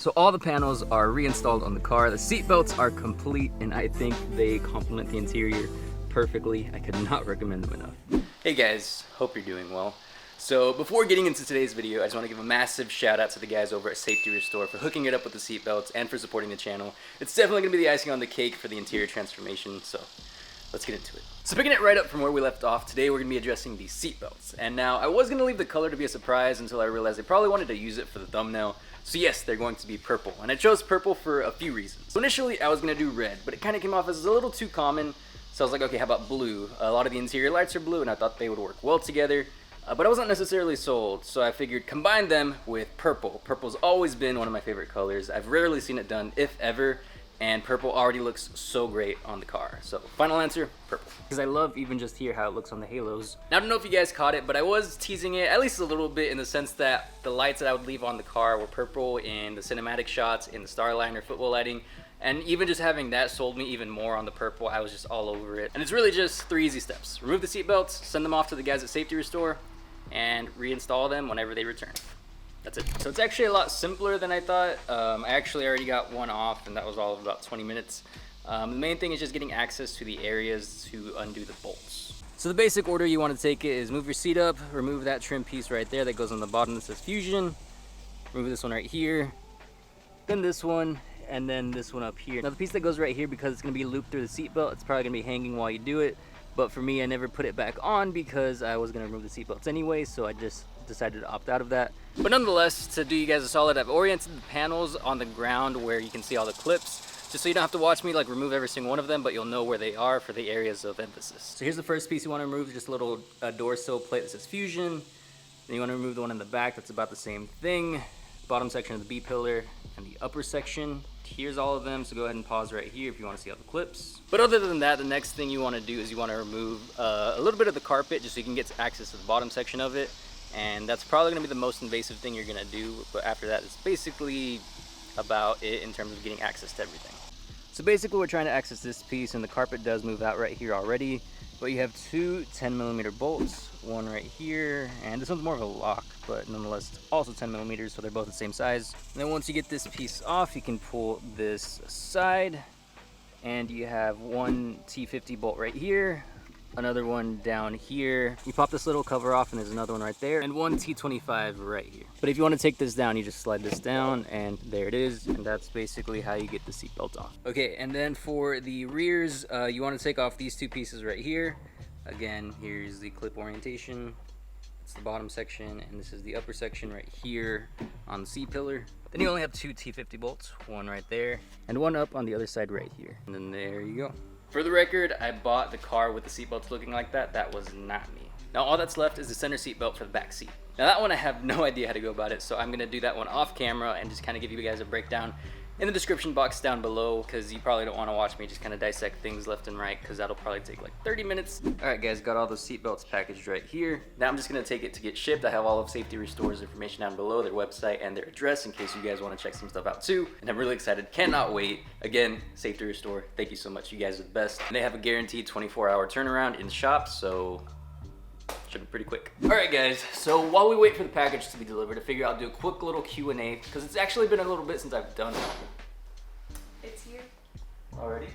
So all the panels are reinstalled on the car. The seat belts are complete, and I think they complement the interior perfectly. I could not recommend them enough. Hey guys, hope you're doing well. So before getting into today's video, I just want to give a massive shout out to the guys over at Safety Restore for hooking it up with the seat belts and for supporting the channel. It's definitely going to be the icing on the cake for the interior transformation, so let's get into it. So picking it right up from where we left off, today we're going to be addressing the seat belts. And now I was going to leave the color to be a surprise until I realized I probably wanted to use it for the thumbnail. So yes, they're going to be purple, and I chose purple for a few reasons. So initially I was going to do red, but it kind of came off as a little too common, so I was like, okay, how about blue? A lot of the interior lights are blue, and I thought they would work well together, but I wasn't necessarily sold, so I figured combine them with purple. Purple's always been one of my favorite colors. I've rarely seen it done, if ever, and purple already looks so great on the car. So final answer, purple. Because I love even just here how it looks on the halos. Now I don't know if you guys caught it, but I was teasing it at least a little bit in the sense that the lights that I would leave on the car were purple in the cinematic shots, in the Starliner footwell lighting, and even just having that sold me even more on the purple. I was just all over it. And it's really just 3 easy steps. Remove the seat belts, send them off to the guys at Safety Restore, and reinstall them whenever they return. That's it. So it's actually a lot simpler than I thought. I actually already got one off, and that was all of about 20 minutes. The main thing is just getting access to the areas to undo the bolts. So the basic order you want to take it is move your seat up, remove that trim piece right there that goes on the bottom that says Fusion, remove this one right here, then this one, and then this one up here. Now the piece that goes right here, because it's going to be looped through the seat belt, it's probably going to be hanging while you do it. But for me, I never put it back on because I was going to remove the seat belts anyway, so I just decided to opt out of that. But nonetheless, to do you guys a solid, I've oriented the panels on the ground where you can see all the clips, just so you don't have to watch me like remove every single one of them, but you'll know where they are for the areas of emphasis. So here's the first piece you want to remove, just a little door sill plate that says Fusion. Then you want to remove the one in the back that's about the same thing. Bottom section of the B pillar and the upper section. Here's all of them, so go ahead and pause right here if you want to see all the clips. But other than that, the next thing you want to do is you want to remove a little bit of the carpet just so you can get access to the bottom section of it. And that's probably going to be the most invasive thing you're going to do, but after that, it's basically about it in terms of getting access to everything. So basically, we're trying to access this piece, and the carpet does move out right here already, but you have 2 10mm bolts, one right here, and this one's more of a lock, but nonetheless, it's also 10mm, so they're both the same size. And then once you get this piece off, you can pull this aside, and you have one T50 bolt right here, another one down here. You pop this little cover off, and there's another one right there, and one T25 right here. But if you want to take this down, you just slide this down, and there it is, and that's basically how you get the seatbelt off. Okay, and then for the rears, you want to take off these 2 pieces right here. Again, here's the clip orientation. It's the bottom section, and this is the upper section right here on the C-pillar. Then you only have 2 T50 bolts, one right there, and one up on the other side right here. And then there you go. For the record, I bought the car with the seatbelts looking like that. That was not me. Now all that's left is the center seatbelt for the back seat. Now that one I have no idea how to go about it, so I'm gonna do that one off camera and just kind of give you guys a breakdown in the description box down below, because you probably don't want to watch me just kind of dissect things left and right, because that'll probably take like 30 minutes. Alright guys, got all those seatbelts packaged right here. Now I'm just going to take it to get shipped. I have all of Safety Restore's information down below, their website and their address, in case you guys want to check some stuff out too. And I'm really excited, cannot wait. Again, Safety Restore, thank you so much, you guys are the best. And they have a guaranteed 24-hour turnaround in the shop, so should be pretty quick. Alright guys, so while we wait for the package to be delivered, I figure I'll do a quick little Q&A, because it's actually been a little bit since I've done it. It's here. Already?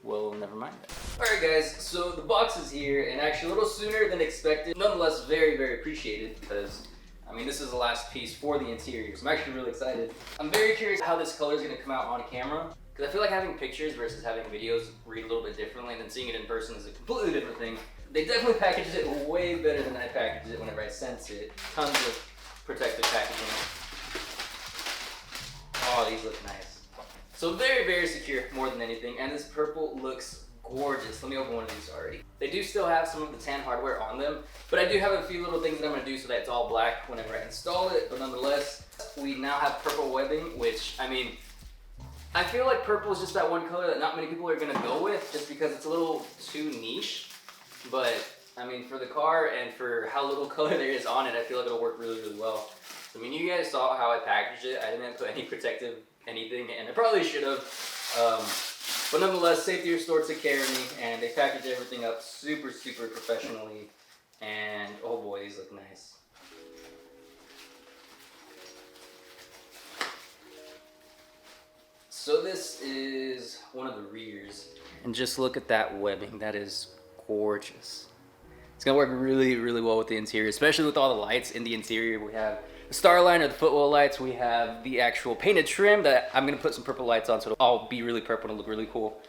Well, never mind that. Alright guys, so the box is here, and actually a little sooner than expected. Nonetheless, very, very appreciated, because I mean, this is the last piece for the interior, so I'm actually really excited. I'm very curious how this color is going to come out on camera, because I feel like having pictures versus having videos read a little bit differently, and then seeing it in person is a completely different thing. They definitely packaged it way better than I packaged it whenever I sent it. Tons of protective packaging. Oh, these look nice. So very, very secure, more than anything, and this purple looks gorgeous. Let me open one of these already. They do still have some of the tan hardware on them, but I do have a few little things that I'm going to do so that it's all black whenever I install it, but nonetheless, we now have purple webbing, which, I mean, I feel like purple is just that one color that not many people are going to go with, just because it's a little too niche, but I mean, for the car and for how little color there is on it, I feel like it'll work really, really well. I mean, you guys saw how I packaged it. I didn't put any protective anything, and I probably should have. But nonetheless, Safety Restore took care of me, and they packaged everything up super, super professionally. And oh boy, these look nice. So this is one of the rears. And just look at that webbing. That is gorgeous. It's gonna work really, really well with the interior, especially with all the lights in the interior. We have the Starline or the footwell lights. We have the actual painted trim that I'm gonna put some purple lights on so it'll all be really purple and look really cool.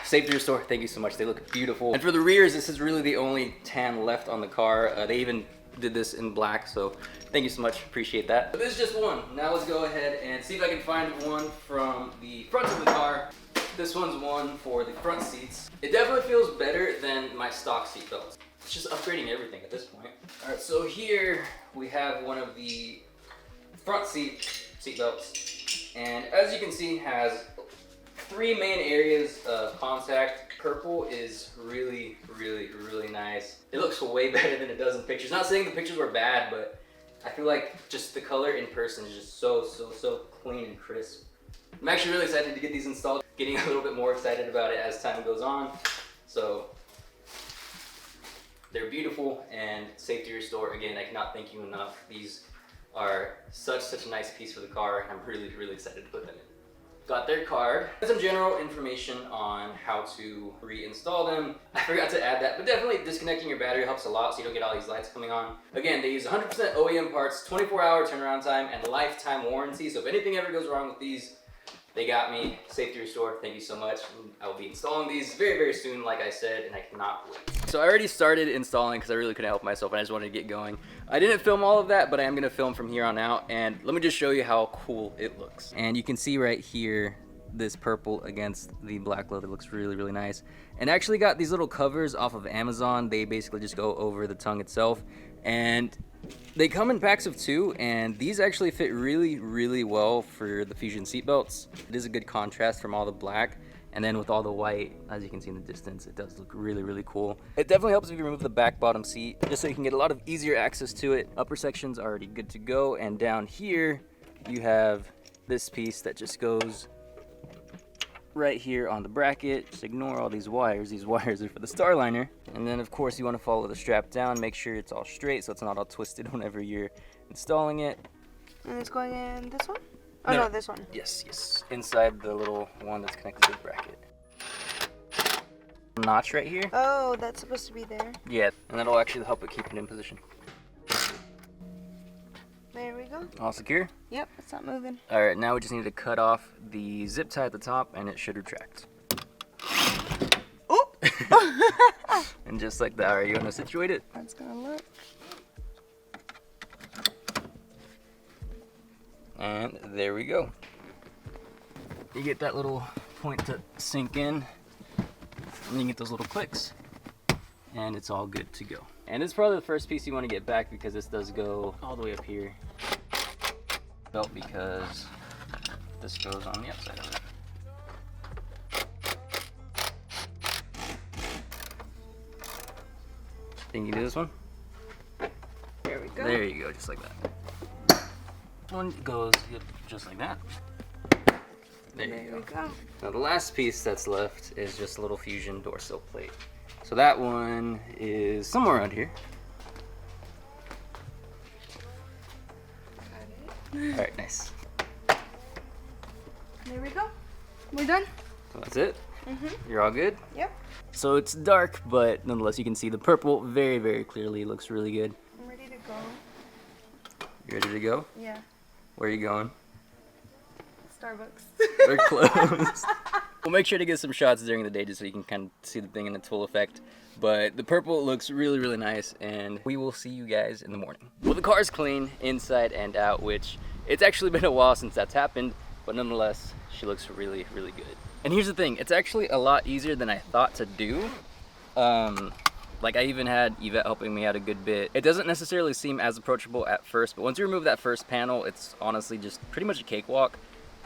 Safety Restore, thank you so much. They look beautiful. And for the rears, this is really the only tan left on the car. They even did this in black, so thank you so much, appreciate that. But this is just one. Now let's go ahead and see if I can find one from the front of the car. This one's one for the front seats. It definitely feels better than my stock seat belts. It's just upgrading everything at this point. All right, so here we have one of the front seat belts, and as you can see, has 3 main areas of contact. Purple is really, really, really nice. It looks way better than it does in pictures. Not saying the pictures were bad, but I feel like just the color in person is just so clean and crisp. I'm actually really excited to get these installed. Getting a little bit more excited about it as time goes on. So they're beautiful, and Safety Restore, again, I cannot thank you enough. These are such a nice piece for the car. I'm really, really excited to put them in. Got their card. Some general information on how to reinstall them. I forgot to add that, but definitely disconnecting your battery helps a lot so you don't get all these lights coming on. Again, they use 100% OEM parts, 24-hour turnaround time, and lifetime warranty. So if anything ever goes wrong with these, they got me. Safety Restore, thank you so much. I will be installing these very, very soon, like I said, and I cannot wait. So I already started installing because I really couldn't help myself and I just wanted to get going. I didn't film all of that, but I am gonna film from here on out, and let me just show you how cool it looks. And you can see right here, this purple against the black leather looks really, really nice. And I actually got these little covers off of Amazon. They basically just go over the tongue itself, and they come in packs of 2, and these actually fit really, really well for the Fusion seat belts. It is a good contrast from all the black, and then with all the white, as you can see in the distance, it does look really, really cool. It definitely helps if you remove the back bottom seat, just so you can get a lot of easier access to it. Upper section's already good to go, and down here, you have this piece that just goes right here on the bracket. Just ignore all these wires. These wires are for the Starliner. And then of course you want to follow the strap down, make sure it's all straight so it's not all twisted whenever you're installing it. And it's going in this one? Oh no, this one. Yes. Inside the little one that's connected to the bracket. Notch right here. Oh, that's supposed to be there. Yeah, and that'll actually help it keep it in position. There we go. All secure? Yep, it's not moving. All right, now we just need to cut off the zip tie at the top and it should retract. Oh! And just like that, are you gonna situate it? That's gonna look. And there we go. You get that little point to sink in, and you get those little clicks, and it's all good to go. And it's probably the first piece you want to get back because this does go all the way up here. Belt, because this goes on the outside of it. Think you can do this one? There we go. There you go, just like that. One goes just like that. There you go. Now the last piece that's left is just a little Fusion door sill plate. So that one is somewhere around here. Alright, nice. There we go. We're done. So that's it. You're all good? Yep. So it's dark, but nonetheless you can see the purple very, very clearly. Looks really good. I'm ready to go. You ready to go? Yeah. Where are you going? Starbucks. We're closed. We'll make sure to get some shots during the day just so you can kind of see the thing in its full effect. But the purple looks really, really nice, and we will see you guys in the morning. Well, the car's clean inside and out, which it's actually been a while since that's happened, but nonetheless, she looks really, really good. And here's the thing, it's actually a lot easier than I thought to do. Like I even had Yvette helping me out a good bit. It doesn't necessarily seem as approachable at first, but once you remove that first panel, it's honestly just pretty much a cakewalk.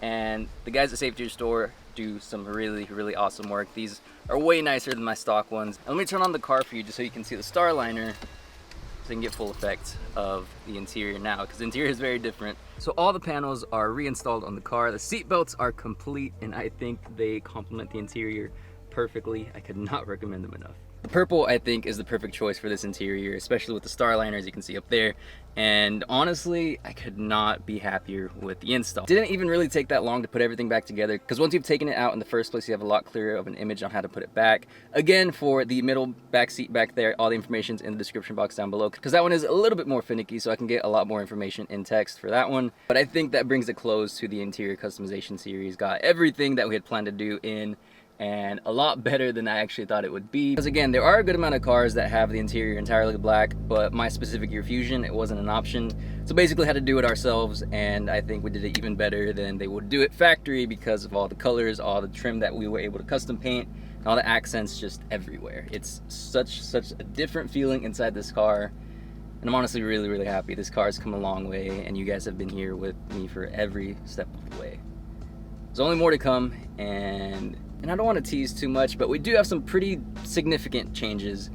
And the guys at Safety Restore do some really, really awesome work. These are way nicer than my stock ones. And let me turn on the car for you just so you can see the Starliner, so you can get full effect of the interior now, because the interior is very different. So all the panels are reinstalled on the car. The seat belts are complete, and I think they complement the interior perfectly. I could not recommend them enough. The purple, I think, is the perfect choice for this interior, especially with the starliners you can see up there. And honestly, I could not be happier with the install. Didn't even really take that long to put everything back together, because once you've taken it out in the first place, you have a lot clearer of an image on how to put it back. Again, for the middle back seat back there, all the information's in the description box down below, because that one is a little bit more finicky, so I can get a lot more information in text for that one. But I think that brings a close to the interior customization series. Got everything that we had planned to do in, and a lot better than I actually thought it would be. Because again, there are a good amount of cars that have the interior entirely black, but my specific year Fusion, it wasn't an option. So basically had to do it ourselves, and I think we did it even better than they would do it factory because of all the colors, all the trim that we were able to custom paint, and all the accents just everywhere. It's such a different feeling inside this car. And I'm honestly really happy. This car's come a long way, and you guys have been here with me for every step of the way. There's only more to come, and I don't want to tease too much, but we do have some pretty significant changes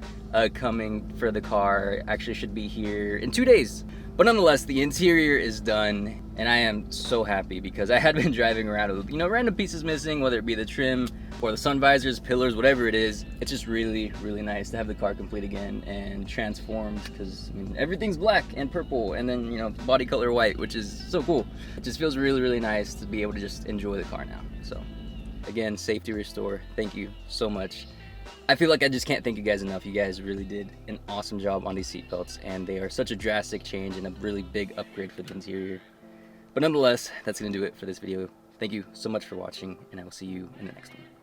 coming for the car. Actually should be here in 2 days. But nonetheless, the interior is done, and I am so happy because I had been driving around with, random pieces missing, whether it be the trim or the sun visors, pillars, whatever it is. It's just really nice to have the car complete again and transformed, because everything's black and purple, and then body color white, which is so cool. It just feels really nice to be able to just enjoy the car now. So again, Safety Restore, thank you so much. I feel like I just can't thank you guys enough. You guys really did an awesome job on these seat belts, and they are such a drastic change and a really big upgrade for the interior. But nonetheless, that's going to do it for this video. Thank you so much for watching, and I will see you in the next one.